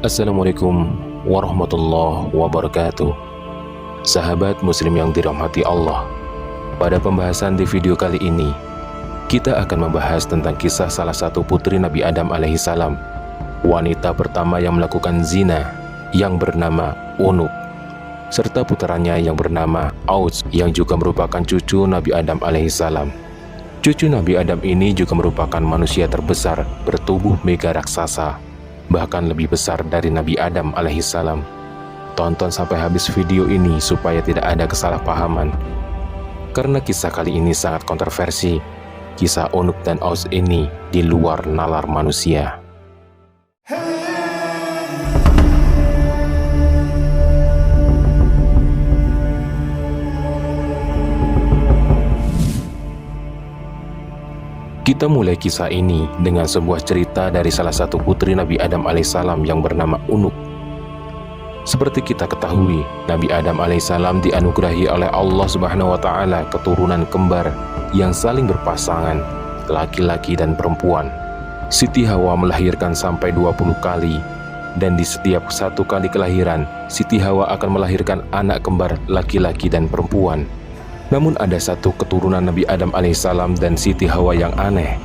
Assalamualaikum warahmatullahi wabarakatuh. Sahabat muslim yang dirahmati Allah, pada pembahasan di video kali ini kita akan membahas tentang kisah salah satu putri Nabi Adam alaihissalam, wanita pertama yang melakukan zina yang bernama Unuk, serta putranya yang bernama Aus yang juga merupakan cucu Nabi Adam alaihissalam. Cucu Nabi Adam ini juga merupakan manusia terbesar bertubuh mega raksasa, bahkan lebih besar dari Nabi Adam alaihissalam. Tonton sampai habis video ini supaya tidak ada kesalahpahaman, karena kisah kali ini sangat kontroversi. Kisah Unuk dan Aus ini di luar nalar manusia. Kita mulai kisah ini dengan sebuah cerita dari salah satu putri Nabi Adam alaihissalam yang bernama Unuk. Seperti kita ketahui, Nabi Adam alaihissalam dianugerahi oleh Allah Subhanahu wa Ta'ala keturunan kembar yang saling berpasangan, laki-laki dan perempuan. Siti Hawa melahirkan sampai 20 kali, dan di setiap satu kali kelahiran, Siti Hawa akan melahirkan anak kembar laki-laki dan perempuan. Namun ada satu keturunan Nabi Adam alaihissalam dan Siti Hawa yang aneh,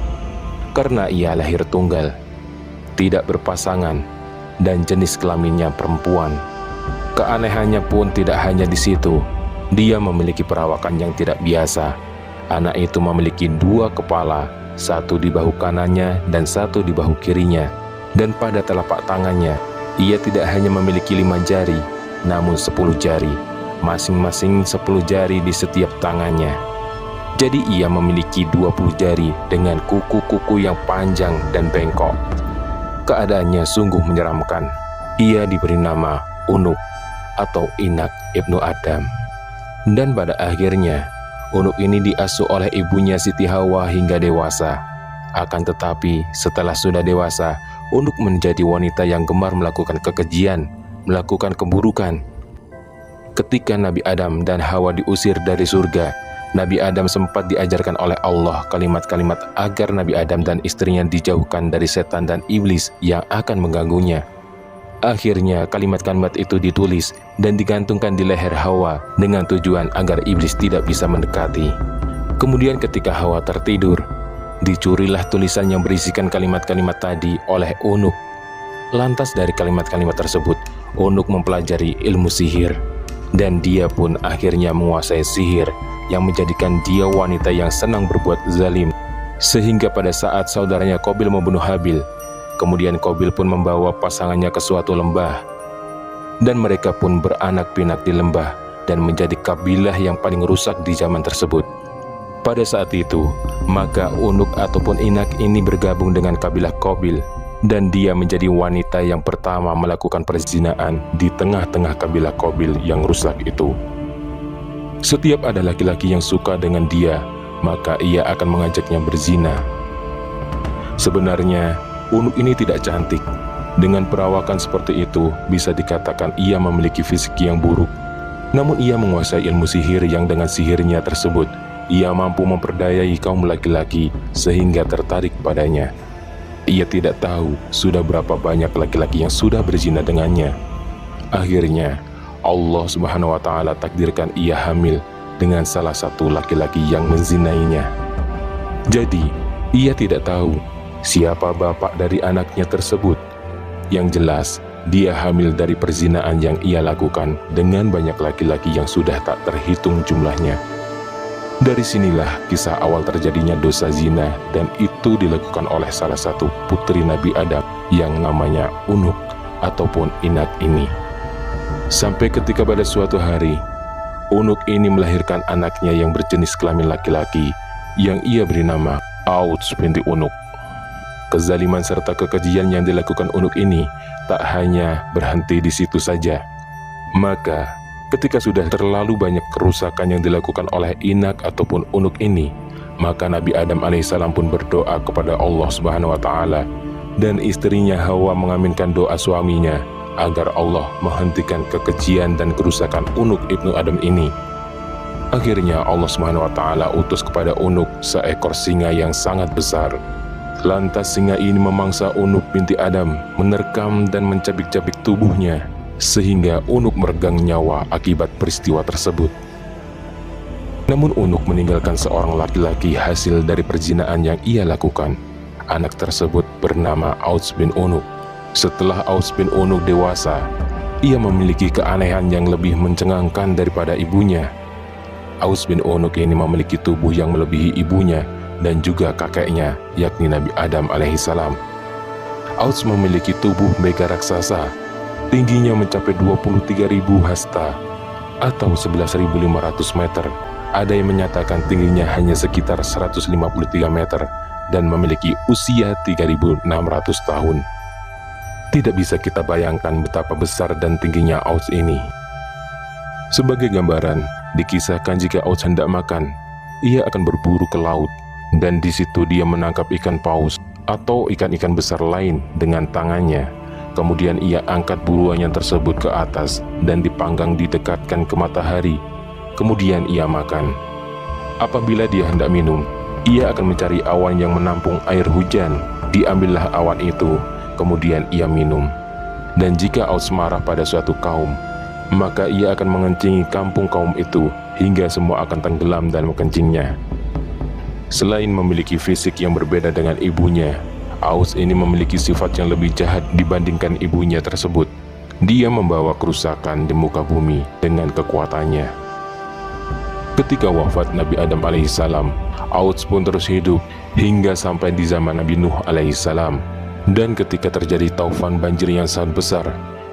karena ia lahir tunggal, tidak berpasangan, dan jenis kelaminnya perempuan. Keanehannya pun tidak hanya di situ, dia memiliki perawakan yang tidak biasa. Anak itu memiliki 2 kepala, satu di bahu kanannya dan satu di bahu kirinya, dan pada telapak tangannya, ia tidak hanya memiliki 5 jari, namun 10 jari. Masing-masing 10 jari di setiap tangannya. Jadi ia memiliki 20 jari dengan kuku-kuku yang panjang dan bengkok. Keadaannya sungguh menyeramkan. Ia diberi nama Unuk atau Inak Ibnu Adam. Dan pada akhirnya Unuk ini diasuh oleh ibunya Siti Hawa hingga dewasa. Akan tetapi setelah sudah dewasa, Unuk menjadi wanita yang gemar melakukan kekejian, melakukan keburukan. Ketika Nabi Adam dan Hawa diusir dari surga, Nabi Adam sempat diajarkan oleh Allah kalimat-kalimat agar Nabi Adam dan istrinya dijauhkan dari setan dan iblis yang akan mengganggunya. Akhirnya kalimat-kalimat itu ditulis dan digantungkan di leher Hawa dengan tujuan agar iblis tidak bisa mendekati. Kemudian ketika Hawa tertidur, dicurilah tulisan yang berisikan kalimat-kalimat tadi oleh Unuk. Lantas dari kalimat-kalimat tersebut, Unuk mempelajari ilmu sihir. Dan dia pun akhirnya menguasai sihir yang menjadikan dia wanita yang senang berbuat zalim. Sehingga pada saat saudaranya Qabil membunuh Habil, kemudian Qabil pun membawa pasangannya ke suatu lembah. Dan mereka pun beranak pinak di lembah dan menjadi kabilah yang paling rusak di zaman tersebut. Pada saat itu, maka Unuk ataupun Inak ini bergabung dengan kabilah Qabil. Dan dia menjadi wanita yang pertama melakukan perzinaan di tengah-tengah kabilah Qabil yang rusak itu. Setiap ada laki-laki yang suka dengan dia, maka ia akan mengajaknya berzina. Sebenarnya, Unuk ini tidak cantik. Dengan perawakan seperti itu, bisa dikatakan ia memiliki fisik yang buruk. Namun ia menguasai ilmu sihir yang dengan sihirnya tersebut, ia mampu memperdayai kaum laki-laki sehingga tertarik padanya. Ia tidak tahu sudah berapa banyak laki-laki yang sudah berzina dengannya. Akhirnya Allah Subhanahu wa Ta'ala takdirkan ia hamil dengan salah satu laki-laki yang menzinainya. Jadi ia tidak tahu siapa bapak dari anaknya tersebut. Yang jelas dia hamil dari perzinaan yang ia lakukan dengan banyak laki-laki yang sudah tak terhitung jumlahnya. Dari sinilah kisah awal terjadinya dosa zina, dan itu dilakukan oleh salah satu putri Nabi Adam yang namanya Unuk ataupun Inak ini. Sampai ketika pada suatu hari, Unuk ini melahirkan anaknya yang berjenis kelamin laki-laki yang ia beri nama Aus binti Unuk. Kezaliman serta kekejian yang dilakukan Unuk ini tak hanya berhenti di situ saja. Maka ketika sudah terlalu banyak kerusakan yang dilakukan oleh Inak ataupun Unuk ini, maka Nabi Adam alaihissalam pun berdoa kepada Allah Subhanahu wa Ta'ala, dan istrinya Hawa mengaminkan doa suaminya agar Allah menghentikan kekejian dan kerusakan Unuk ibnu Adam ini. Akhirnya Allah Subhanahu wa Ta'ala utus kepada Unuk seekor singa yang sangat besar. Lantas singa ini memangsa Unuk binti Adam, menerkam dan mencabik-cabik tubuhnya, sehingga Unuk meregang nyawa akibat peristiwa tersebut. Namun Unuk meninggalkan seorang laki-laki hasil dari perzinahan yang ia lakukan. Anak tersebut bernama Aus bin Unuk. Setelah Aus bin Unuk dewasa, ia memiliki keanehan yang lebih mencengangkan daripada ibunya. Aus bin Unuk ini memiliki tubuh yang melebihi ibunya dan juga kakeknya, yakni Nabi Adam alaihissalam. Aus memiliki tubuh mega raksasa, tingginya mencapai 23.000 hasta atau 11.500 meter. Ada yang menyatakan tingginya hanya sekitar 153 meter dan memiliki usia 3.600 tahun. Tidak bisa kita bayangkan betapa besar dan tingginya Aus ini. Sebagai gambaran, dikisahkan jika Aus hendak makan, ia akan berburu ke laut, dan di situ dia menangkap ikan paus atau ikan-ikan besar lain dengan tangannya. Kemudian ia angkat buruannya tersebut ke atas dan dipanggang didekatkan ke matahari. Kemudian ia makan. Apabila dia hendak minum, ia akan mencari awan yang menampung air hujan. Diambillah awan itu, kemudian ia minum. Dan jika Aus marah pada suatu kaum, maka ia akan mengencingi kampung kaum itu hingga semua akan tenggelam dan mengencingnya. Selain memiliki fisik yang berbeda dengan ibunya, Aus ini memiliki sifat yang lebih jahat dibandingkan ibunya tersebut. Dia membawa kerusakan di muka bumi dengan kekuatannya. Ketika wafat Nabi Adam alaihissalam, Aus pun terus hidup hingga sampai di zaman Nabi Nuh alaihissalam. Dan ketika terjadi taufan banjir yang sangat besar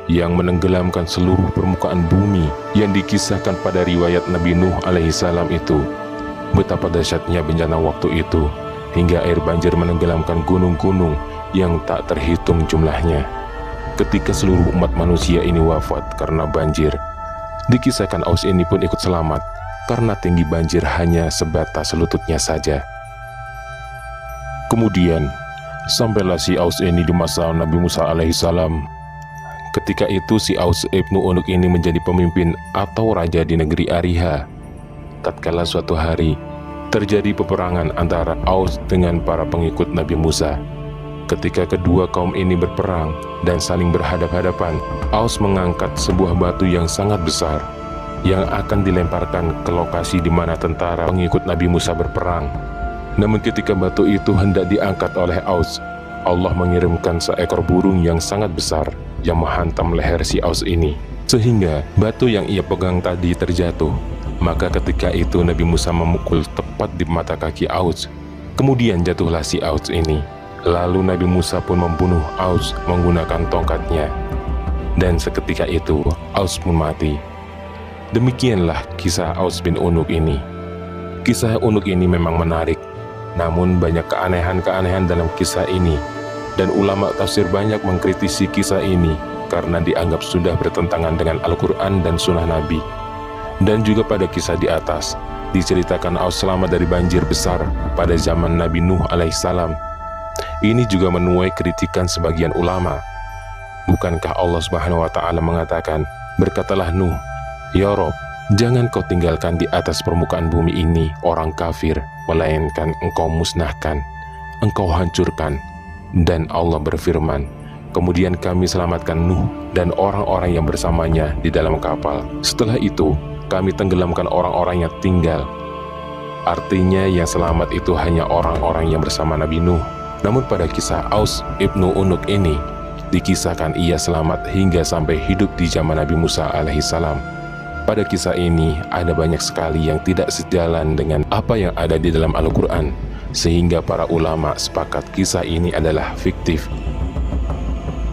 yang menenggelamkan seluruh permukaan bumi yang dikisahkan pada riwayat Nabi Nuh alaihissalam itu, betapa dahsyatnya bencana waktu itu, hingga air banjir menenggelamkan gunung-gunung yang tak terhitung jumlahnya. Ketika seluruh umat manusia ini wafat karena banjir, dikisahkan Aus ini pun ikut selamat karena tinggi banjir hanya sebatas lututnya saja. Kemudian, sampailah si Aus ini di masa Nabi Musa alaihissalam. Ketika itu si Aus ibnu Unuk ini menjadi pemimpin atau raja di negeri Ariha. Tatkala suatu hari terjadi peperangan antara Aus dengan para pengikut Nabi Musa. Ketika kedua kaum ini berperang dan saling berhadap-hadapan, Aus mengangkat sebuah batu yang sangat besar yang akan dilemparkan ke lokasi di mana tentara pengikut Nabi Musa berperang. Namun ketika batu itu hendak diangkat oleh Aus, Allah mengirimkan seekor burung yang sangat besar yang menghantam leher si Aus ini, sehingga batu yang ia pegang tadi terjatuh. Maka ketika itu Nabi Musa memukul tepat di mata kaki Aus. Kemudian jatuhlah si Aus ini. Lalu Nabi Musa pun membunuh Aus menggunakan tongkatnya. Dan seketika itu Aus pun mati. Demikianlah kisah Aus bin Unuk ini. Kisah Unuk ini memang menarik, namun banyak keanehan-keanehan dalam kisah ini. Dan ulama tafsir banyak mengkritisi kisah ini karena dianggap sudah bertentangan dengan Al-Quran dan Sunnah Nabi. Dan juga pada kisah di atas, diceritakan Aus selamat dari banjir besar pada zaman Nabi Nuh alaihissalam. Ini juga menuai kritikan sebagian ulama. Bukankah Allah Subhanahu wa Ta'ala mengatakan, berkatalah Nuh, ya Rob, jangan kau tinggalkan di atas permukaan bumi ini orang kafir, melainkan engkau musnahkan, engkau hancurkan. Dan Allah berfirman, kemudian kami selamatkan Nuh dan orang-orang yang bersamanya di dalam kapal. Setelah itu, kami tenggelamkan orang-orang yang tinggal. Artinya yang selamat itu hanya orang-orang yang bersama Nabi Nuh. Namun pada kisah Aus ibnu Unuk ini, dikisahkan ia selamat hingga sampai hidup di zaman Nabi Musa alaihissalam. Pada kisah ini ada banyak sekali yang tidak sejalan dengan apa yang ada di dalam Al-Quran, sehingga para ulama sepakat kisah ini adalah fiktif.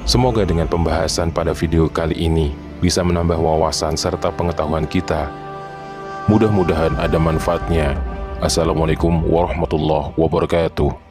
Semoga dengan pembahasan pada video kali ini bisa menambah wawasan serta pengetahuan kita. Mudah-mudahan ada manfaatnya. Assalamualaikum warahmatullahi wabarakatuh.